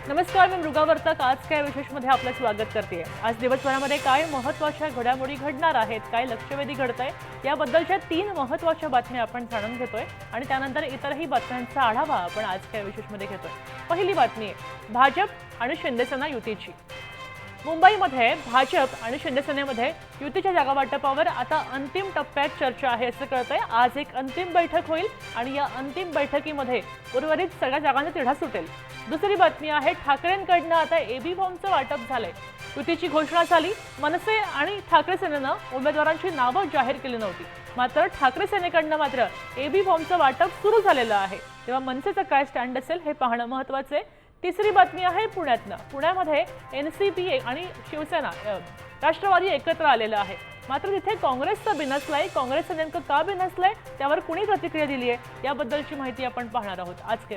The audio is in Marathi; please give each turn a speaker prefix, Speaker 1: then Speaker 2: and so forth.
Speaker 1: नमस्कार, मी मृगा वर्तक. आज काय विशेषमध्ये आपलं स्वागत करते. आज दिवसभरामध्ये काय महत्त्वाच्या घडामोडी घडणार आहेत, काय लक्षवेधी घडतंय याबद्दलच्या 3 महत्त्वाच्या बातम्या आपण जाणून घेतोय आणि त्यानंतर इतरही बातम्यांचा आढावा आपण आज काय विशेषमध्ये घेतोय. पहिली बातमी आहे भाजप आणि शिंदेसेना युतीची. मुंबईमध्ये भाजप आणि शिंदेसेनेमध्ये युतीच्या जागा वाटपावर आता अंतिम टप्प्यात चर्चा आहे असं कळतंय. आज एक अंतिम बैठक होईल आणि या अंतिम बैठकीमध्ये उर्वरित सगळ्या जागांचा तिढा सुटेल. दुसरी बातमी आहे ठाकरेंकडनं आता एबी फॉर्मचं वाटप झालंय. युतीची घोषणा झाली. मनसे आणि ठाकरे सेनेनं उमेदवारांची नावं जाहीर केली नव्हती, मात्र ठाकरे सेनेकडनं मात्र एबी फॉर्मचं वाटप सुरू झालेलं आहे. तेव्हा मनसेचं काय स्टँड असेल हे पाहणं महत्त्वाचं आहे. तिसरी बातमी आहे पुण्यातनं. पुण्यामध्ये एनसीपी आणि शिवसेना राष्ट्रवादी एकत्र आलेलं आहे, मात्र तिथे काँग्रेसचं बिनसलंय. काँग्रेसचं नेमकं का बिनसलंय त्यावर कुणी प्रतिक्रिया दिली आहे याबद्दलची माहिती आपण पाहणार आहोत आज.